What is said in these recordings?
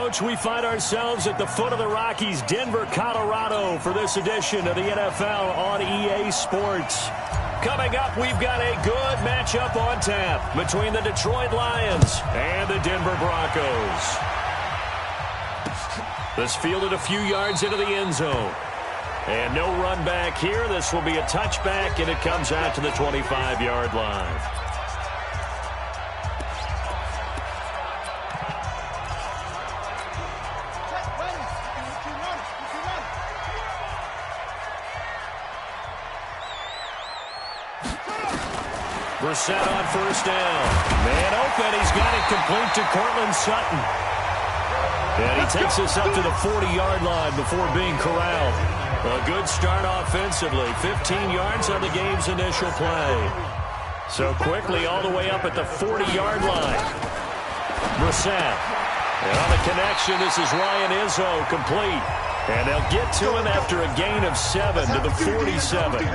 Coach, we find ourselves at the foot of the Rockies, Denver, Colorado, for this edition of the NFL on EA Sports. Coming up, we've got a good matchup on tap between the Detroit Lions and the Denver Broncos. This fielded a few yards into the end zone. And no run back here. This will be a touchback, and it comes out to the 25-yard line. Brissett on first down. Man open. He's got it complete to Cortland Sutton. And he takes us up to the 40-yard line before being corralled. A good start offensively. 15 yards on the game's initial play. So quickly all the way up at the 40-yard line. Brissett. And on the connection, this is Ryan Izzo complete. And they'll get to him after a gain of 7 to the 47.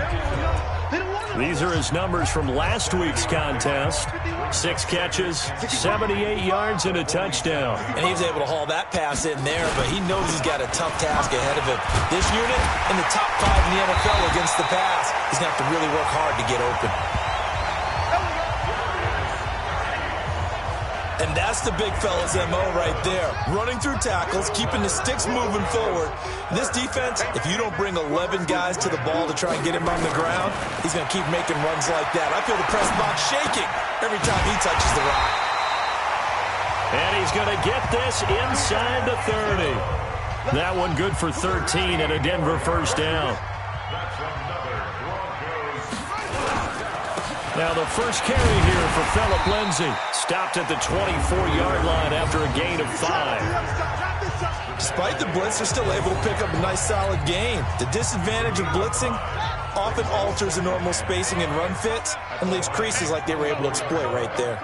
These are his numbers from last week's contest. 6 catches, 78 yards, and a touchdown. And he was able to haul that pass in there, but he knows he's got a tough task ahead of him. This unit in the top 5 in the NFL against the pass. He's going to have to really work hard to get open. And that's the big fella's MO right there. Running through tackles, keeping the sticks moving forward. This defense, if you don't bring 11 guys to the ball to try and get him on the ground, he's going to keep making runs like that. I feel the press box shaking every time he touches the rock. And he's going to get this inside the 30. That one good for 13 and a Denver first down. Now the first carry here for Phillip Lindsay. Stopped at the 24-yard line after a gain of 5. Despite the blitz, they're still able to pick up a nice solid gain. The disadvantage of blitzing often alters the normal spacing and run fits and leaves creases like they were able to exploit right there.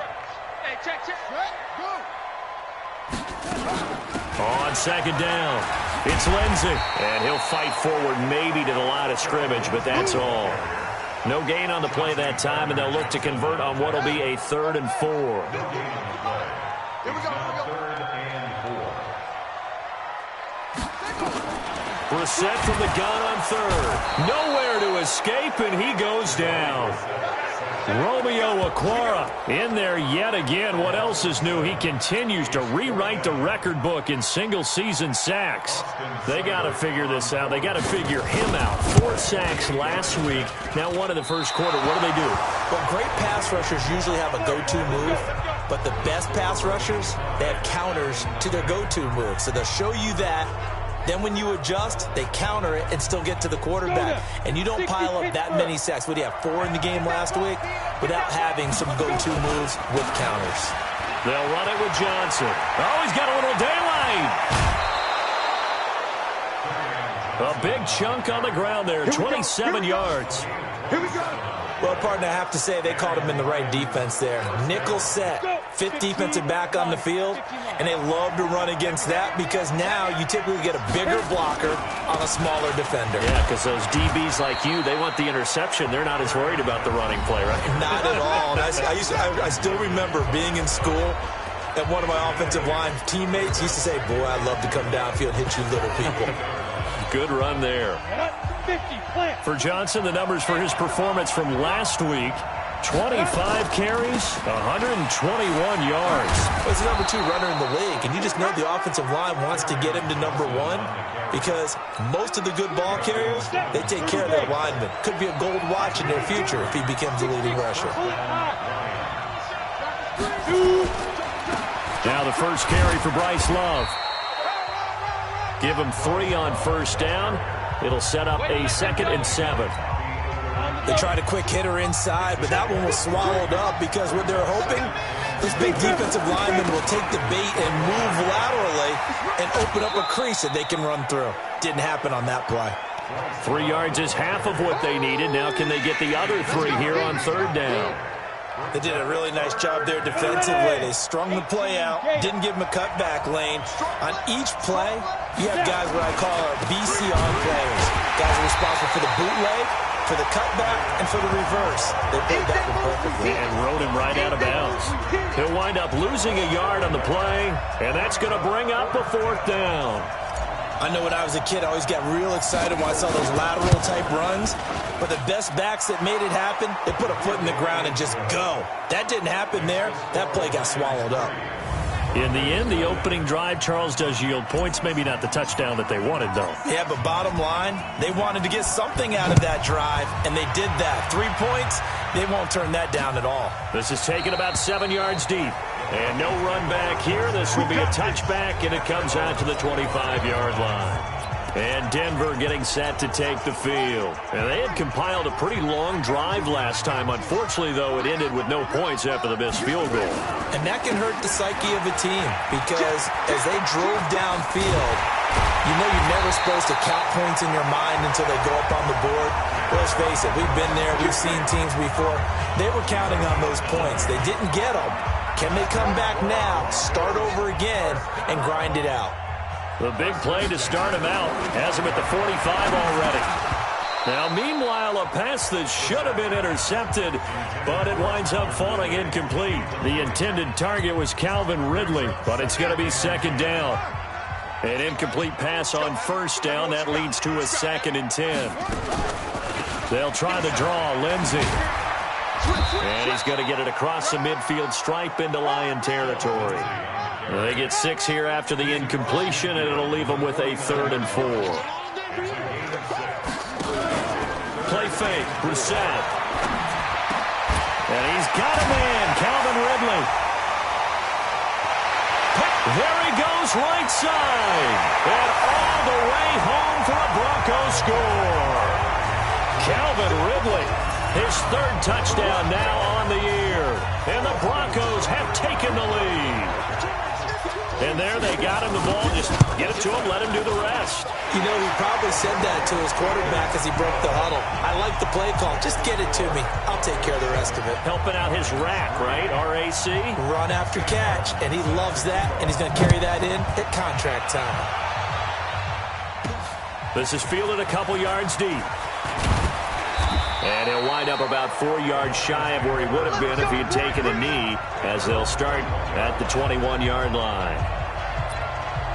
On second down, it's Lindsay. And he'll fight forward maybe to the line of scrimmage, but that's all. No gain on the play that time, and they'll look to convert on what will be a 3rd and 4. Brissett from the gun on 3rd. Nowhere to escape, and he goes down. Romeo Okwara in there yet again. What else is new? He continues to rewrite the record book in single-season sacks. They got to figure this out. They got to figure him out. 4 sacks last week. Now 1 in the first quarter. What do they do? Well, great pass rushers usually have a go-to move, but the best pass rushers, they have counters to their go-to move. So they'll show you that. Then when you adjust, they counter it and still get to the quarterback. And you don't pile up that many sacks. What do you have, 4 in the game last week? Without having some go-to moves with counters. They'll run it with Johnson. Oh, he's got a little daylight. A big chunk on the ground there, 27 yards. Here we go. Well, partner, I have to say they called him in the right defense there. Nickel set, 5th defensive back on the field, and they love to run against that because now you typically get a bigger blocker on a smaller defender. Yeah, because those DBs like you, they want the interception. They're not as worried about the running play, right? Not at all. And I still remember being in school, and one of my offensive line teammates used to say, boy, I'd love to come downfield and hit you little people. Good run there. For Johnson, the numbers for his performance from last week, 25 carries, 121 yards. Well, he's the number 2 runner in the league, and you just know the offensive line wants to get him to number 1 because most of the good ball carriers, they take care of their linemen. Could be a gold watch in their future if he becomes a leading rusher. Now the first carry for Bryce Love. Give him 3 on first down. It'll set up a 2nd and 7. They tried a quick hitter inside, but that one was swallowed up because what they're hoping, this big defensive lineman will take the bait and move laterally and open up a crease that they can run through. Didn't happen on that play. 3 yards is half of what they needed. Now can they get the other 3 here on 3rd down? They did a really nice job there defensively. They strung the play out, didn't give him a cutback lane. On each play, you have guys what I call our BCR players. Guys are responsible for the bootleg for the cutback and for the reverse. They played that one perfectly. And rode him right out of bounds. He'll wind up losing a yard on the play, and that's going to bring up a 4th down. I know when I was a kid, I always got real excited when I saw those lateral-type runs. But the best backs that made it happen, they put a foot in the ground and just go. That didn't happen there. That play got swallowed up. In the end, the opening drive, Charles, does yield points. Maybe not the touchdown that they wanted, though. Yeah, but bottom line, they wanted to get something out of that drive, and they did that. 3 points, they won't turn that down at all. This is taken about 7 yards deep. And no run back here. This will be a touchback, and it comes out to the 25-yard line. And Denver getting set to take the field. And they had compiled a pretty long drive last time. Unfortunately, though, it ended with no points after the missed field goal. And that can hurt the psyche of a team because as they drove downfield, you know you're never supposed to count points in your mind until they go up on the board. Let's face it, we've been there. We've seen teams before. They were counting on those points. They didn't get them. Can they come back now, start over again, and grind it out? The big play to start him out. Has him at the 45 already. Now, meanwhile, a pass that should have been intercepted, but it winds up falling incomplete. The intended target was Calvin Ridley, but it's going to be 2nd down. An incomplete pass on 1st down. That leads to a 2nd and 10. They'll try the draw. Lindsey. And he's going to get it across the midfield stripe into Lion territory. They get 6 here after the incompletion, and it'll leave them with a 3rd and 4. Play fake, Brissett. And he's got a man, Calvin Ridley. There he goes, right side. And all the way home for a Broncos score. Calvin Ridley, his 3rd touchdown now on the year. And the Broncos have taken the lead. And there they got him the ball. Just get it to him, let him do the rest. You know, he probably said that to his quarterback as he broke the huddle. I like the play call. Just get it to me. I'll take care of the rest of it. Helping out his rack, right? RAC? Run after catch. And he loves that, and he's going to carry that in at contract time. This is fielded a couple yards deep. And he'll wind up about 4 yards shy of where he would have been if he had taken a knee, as they'll start at the 21-yard line.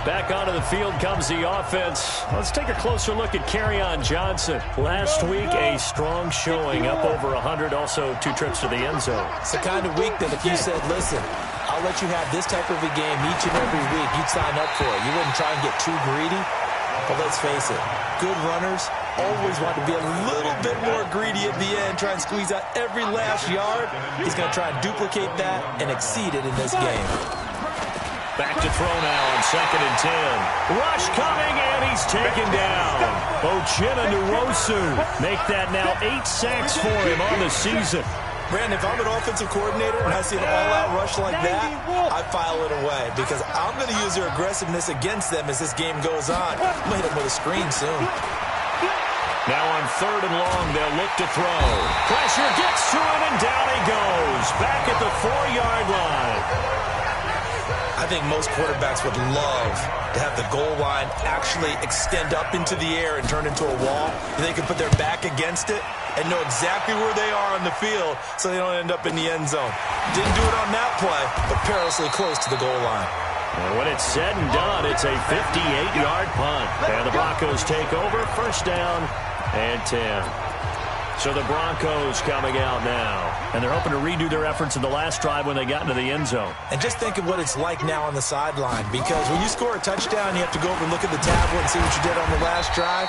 Back onto the field comes the offense. Let's take a closer look at Kerryon Johnson. Last week, a strong showing, up over 100, also 2 trips to the end zone. It's the kind of week that if you said, listen, I'll let you have this type of a game each and every week, you'd sign up for it. You wouldn't try and get too greedy. But let's face it, good runners always want to be a little bit more greedy at the end, try and squeeze out every last yard. He's going to try and duplicate that and exceed it in this game. Back to throw now on 2nd and 10. Rush coming, and he's taken down. Uchenna Nwosu make that now 8 sacks for him on the season. Brandon, if I'm an offensive coordinator and I see an all-out rush like that, I file it away because I'm going to use their aggressiveness against them as this game goes on. I'm going to hit them with a screen soon. Now on 3rd and long, they'll look to throw. Pressure gets to him, and down he goes. Back at the 4-yard line. I think most quarterbacks would love to have the goal line actually extend up into the air and turn into a wall. They can put their back against it and know exactly where they are on the field so they don't end up in the end zone. Didn't do it on that play, but perilously close to the goal line. And when it's said and done, it's a 58-yard punt. And the Broncos take over, 1st down and 10. So the Broncos coming out now. And they're hoping to redo their efforts in the last drive when they got into the end zone. And just think of what it's like now on the sideline, because when you score a touchdown, you have to go over and look at the tablet and see what you did on the last drive.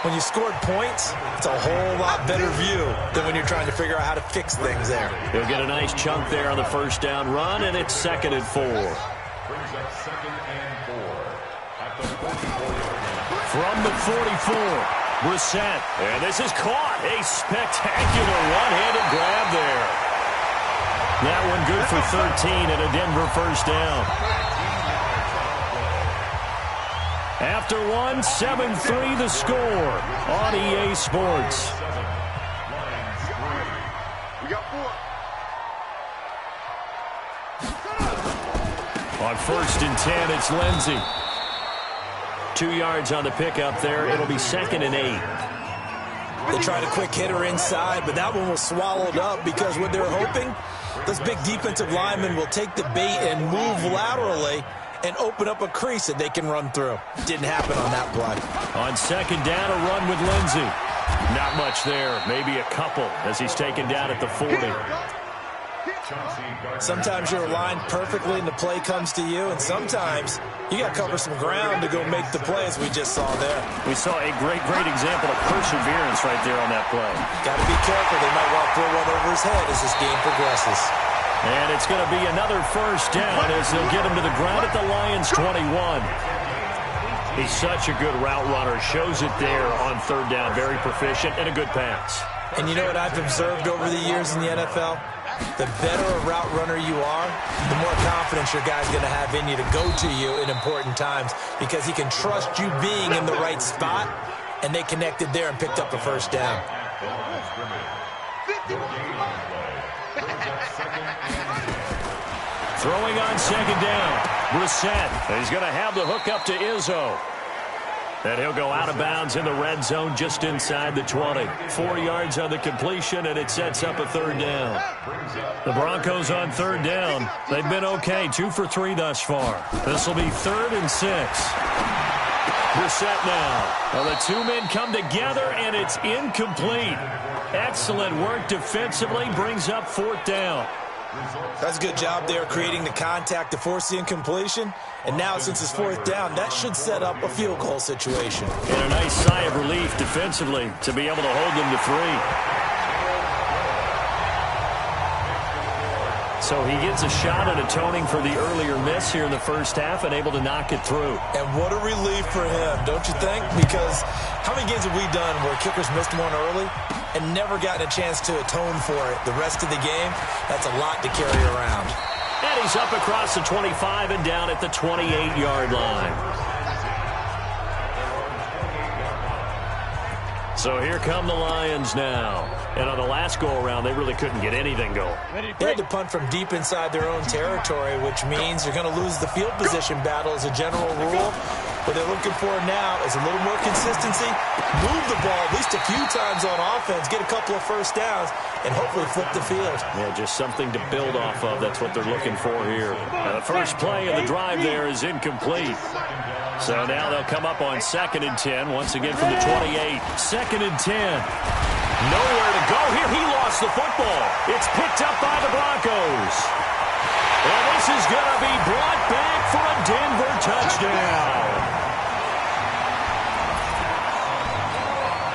When you scored points, it's a whole lot better view than when you're trying to figure out how to fix things there. He'll get a nice chunk there on the 1st down run, and it's 2nd and 4. From the 44, Brissett. And this is caught. A spectacular one-handed grab there. That one good for 13 and a Denver 1st down. After one, 7-3 the score on EA Sports. On 1st and 10, it's Lindsey. 2 yards on the pickup there. It'll be 2nd and 8. They tried a quick hitter inside, but that one was swallowed up because what they're hoping, those big defensive linemen will take the bait and move laterally and open up a crease that they can run through. Didn't happen on that play. On second down, a run with Lindsey. Not much there, maybe a couple as he's taken down at the 40. Sometimes you're aligned perfectly and the play comes to you, and sometimes you got to cover some ground to go make the play, as we just saw there. We saw a great example of perseverance right there on that play. Got to be careful. They might want to throw one over his head as this game progresses. And it's going to be another first down as they'll get him to the ground at the Lions' 21. He's such a good route runner. Shows it there on third down. Very proficient and a good pass. And you know what I've observed over the years in the NFL? The better a route runner you are, the more confidence your guy's going to have in you to go to you in important times because he can trust you being in the right spot, and they connected there and picked up a first down. Throwing on second down, Brissett. He's going to have the hook up to Izzo. And he'll go out of bounds in the red zone just inside the 20. 4 yards on the completion, and it sets up a third down. The Broncos on third down. They've been okay, 2 for 3 thus far. This will be 3rd and 6. Brissett now. Well, the two men come together, and it's incomplete. Excellent work defensively, brings up 4th down. That's a good job there creating the contact to force the incompletion. And now, since it's 4th down, that should set up a field goal situation. And a nice sigh of relief defensively to be able to hold them to 3. So he gets a shot at atoning for the earlier miss here in the first half and able to knock it through. And what a relief for him, don't you think? Because how many games have we done where kickers missed one early and never gotten a chance to atone for it the rest of the game? That's a lot to carry around. And he's up across the 25 and down at the 28-yard line. So here come the Lions now. And on the last go-around, they really couldn't get anything going. They had to punt from deep inside their own territory, which means you're going to lose the field position battle as a general rule. What they're looking for now is a little more consistency, move the ball at least a few times on offense, get a couple of first downs, and hopefully flip the field. Yeah, just something to build off of. That's what they're looking for here. Now, the first play of the drive there is incomplete. So now they'll come up on 2nd and 10, once again from the 28. 2nd and 10. Nowhere to go here. He lost the football. It's picked up by the Broncos. And this is going to be brought back for a Denver touchdown.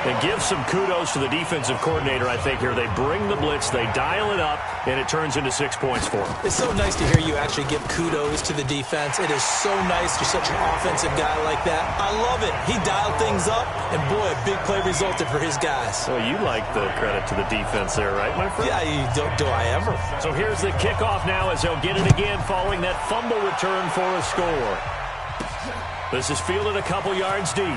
And give some kudos to the defensive coordinator, I think, here. They bring the blitz, they dial it up, and it turns into 6 points for them. It's so nice to hear you actually give kudos to the defense. It is so nice you're such an offensive guy like that. I love it. He dialed things up, and boy, a big play resulted for his guys. Well, you like the credit to the defense there, right, my friend? Yeah, do I ever. So here's the kickoff now as they'll get it again following that fumble return for a score. This is fielded a couple yards deep.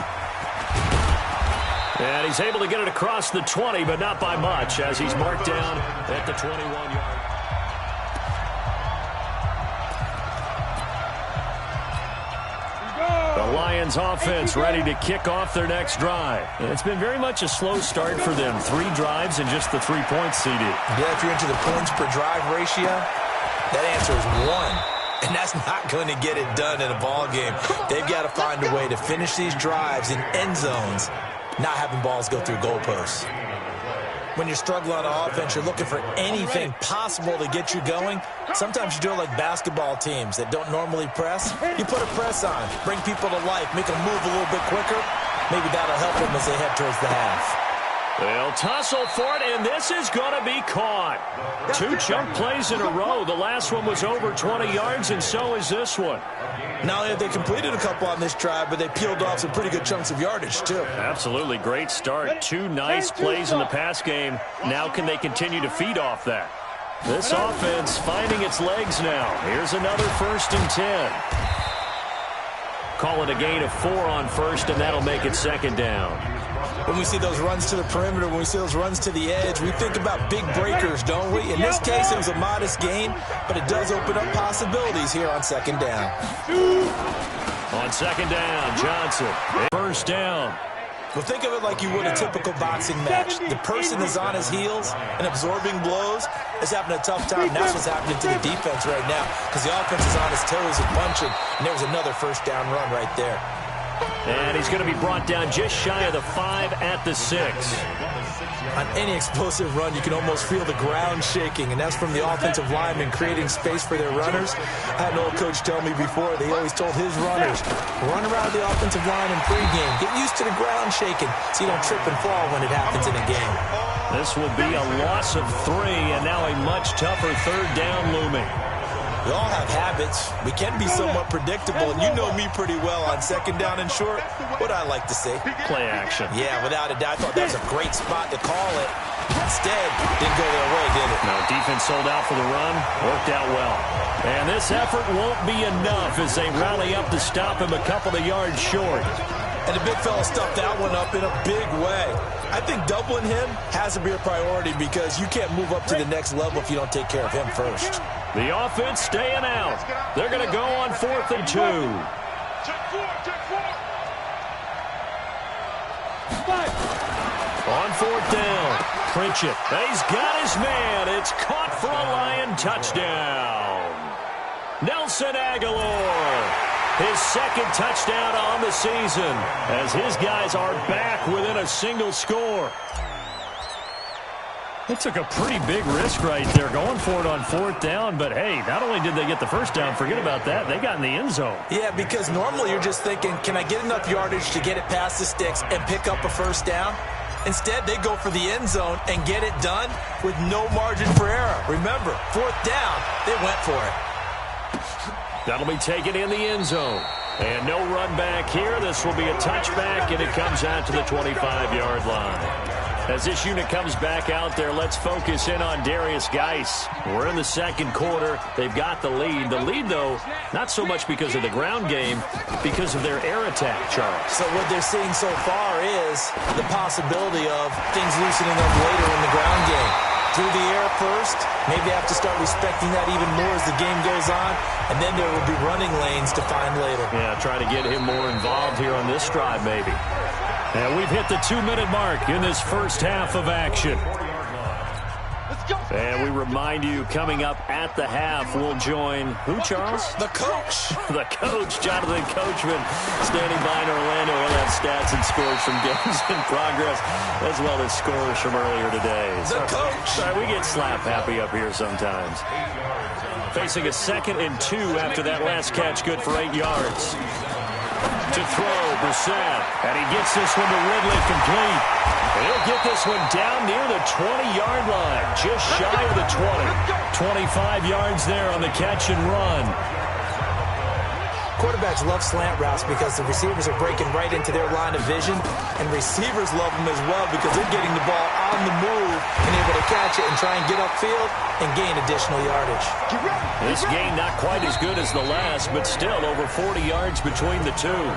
And he's able to get it across the 20, but not by much, as he's marked down at the 21-yard. The Lions offense ready to kick off their next drive. And it's been very much a slow start for them. 3 drives and just the 3 points seeded. Yeah, if you're into the points per drive ratio, that answer is 1. And that's not going to get it done in a ball game. They've got to find a way to finish these drives in end zones, not having balls go through goalposts. When you're struggling on offense, you're looking for anything possible to get you going. Sometimes you do it like basketball teams that don't normally press. You put a press on, bring people to life, make them move a little bit quicker. Maybe that'll help them as they head towards the half. They'll tussle for it, and this is going to be caught. 2 chunk plays in a row. The last one was over 20 yards, and so is this one. Not only have they completed a couple on this drive, but they peeled off some pretty good chunks of yardage, too. Absolutely. Great start. 2 nice plays in the pass game. Now can they continue to feed off that? This offense finding its legs now. Here's another 1st and 10. Call it a gain of 4 on first, and that'll make it 2nd down. When we see those runs to the perimeter, when we see those runs to the edge, we think about big breakers, don't we? In this case, it was a modest gain, but it does open up possibilities here on 2nd down. On 2nd down, Johnson. 1st down. Well, think of it like you would a typical boxing match. The person is on his heels and absorbing blows is having a tough time. That's what's happening to the defense right now because the offense is on his toes and punching, and there was another first down run right there. And he's going to be brought down just shy of the 5 at the 6. On any explosive run, you can almost feel the ground shaking, and that's from the offensive linemen creating space for their runners. I had an old coach tell me before, they always told his runners, run around the offensive line in pregame. Get used to the ground shaking so you don't trip and fall when it happens in a game. This will be a loss of 3, and now a much tougher third down looming. We all have habits. We can be somewhat predictable, and you know me pretty well on second down and short. What I like to say? Play action. Yeah, without a doubt. I thought that was a great spot to call it. Instead, didn't go their way, did it? No, defense sold out for the run. Worked out well. And this effort won't be enough as they rally up to stop him a couple of yards short. And the big fella stuffed that one up in a big way. I think doubling him has to be a priority because you can't move up to the next level if you don't take care of him first. The offense staying out. They're going to go on 4th and 2. On 4th down, Pritchett. He's got his man. It's caught for a Lion touchdown. Nelson Aguilar. His second touchdown on the season as his guys are back within a single score. They took a pretty big risk right there going for it on 4th down, but hey, not only did they get the first down, forget about that, they got in the end zone. Yeah, because normally you're just thinking, can I get enough yardage to get it past the sticks and pick up a first down? Instead, they go for the end zone and get it done with no margin for error. Remember, 4th down, they went for it. That'll be taken in the end zone. And no run back here. This will be a touchback, and it comes out to the 25-yard line. As this unit comes back out there, let's focus in on Darius Geis. We're in the second quarter. They've got the lead. The lead, though, not so much because of the ground game, because of their air attack, Charles. So what they're seeing so far is the possibility of things loosening up later in the ground game. Through the air first, maybe they have to start respecting that even more as the game goes on, and then there will be running lanes to find later. Yeah, trying to get him more involved here on this drive, maybe. And we've hit the 2-minute mark in this first half of action. And we remind you, coming up at the half, we'll join who, Charles? The coach. The coach, Jonathan Coachman, standing by in Orlando. He'll have stats and scores from games in progress, as well as scores from earlier today. The coach. Sorry, we get slap happy up here sometimes. Facing a 2nd and 2 after that last catch, good for 8 yards. To throw, Brissett, and he gets this one to Ridley complete. And he'll get this one down near the 20-yard line, just shy of the 20. 25 yards there on the catch and run. Quarterbacks love slant routes because the receivers are breaking right into their line of vision, and receivers love them as well because they're getting the ball on the move and able to catch it and try and get upfield and gain additional yardage. This game not quite as good as the last, but still over 40 yards between the two.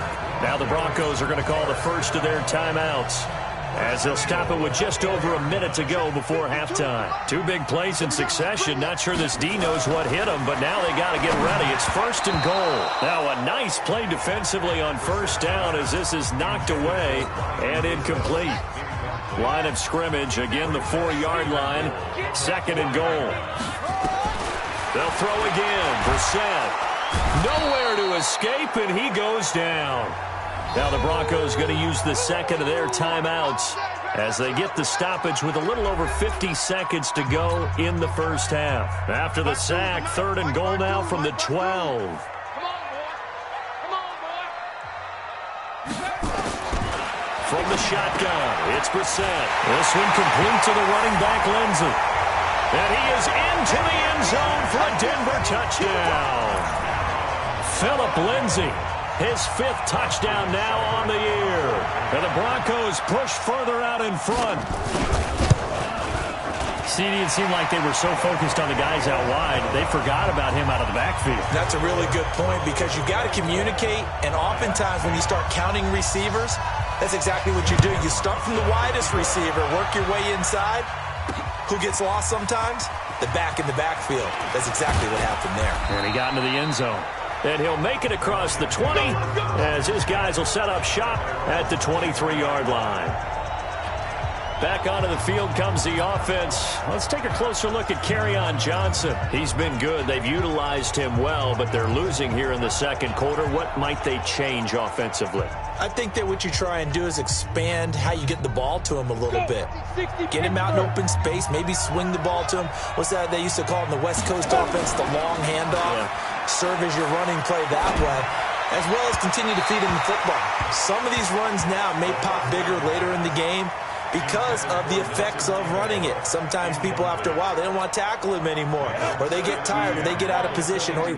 Now the Broncos are going to call the first of their timeouts, as they'll stop it with just over a minute to go before halftime. 2 big plays in succession. Not sure this D knows what hit them, but now they got to get ready. It's 1st and goal. Now a nice play defensively on 1st down as this is knocked away and incomplete. Line of scrimmage, again the 4-yard line. 2nd and goal. They'll throw again. Brissett, nowhere to escape, and he goes down. Now the Broncos going to use the 2nd of their timeouts as they get the stoppage with a little over 50 seconds to go in the first half. After the sack, 3rd and goal now from the 12. From the shotgun, it's Brissett. This one complete to the running back, Lindsey. And he is into the end zone for a Denver touchdown. Phillip Lindsey. His 5th touchdown now on the year. And the Broncos push further out in front. CD, it seemed like they were so focused on the guys out wide, they forgot about him out of the backfield. That's a really good point because you got to communicate, and oftentimes when you start counting receivers, that's exactly what you do. You start from the widest receiver, work your way inside. Who gets lost sometimes? The back in the backfield. That's exactly what happened there. And he got into the end zone. And he'll make it across the 20 as his guys will set up shop at the 23-yard line. Back onto the field comes the offense. Let's take a closer look at Kerryon Johnson. He's been good. They've utilized him well, but they're losing here in the second quarter. What might they change offensively? I think that what you try and do is expand how you get the ball to him a little bit. Get him out in open space, maybe swing the ball to him. What's that they used to call in the West Coast offense, the long handoff? Yeah. Serve as your running play that way, as well as continue to feed him the football. Some of these runs now may pop bigger later in the game because of the effects of running it. Sometimes people, after a while, they don't want to tackle him anymore, or they get tired, or they get out of position, or he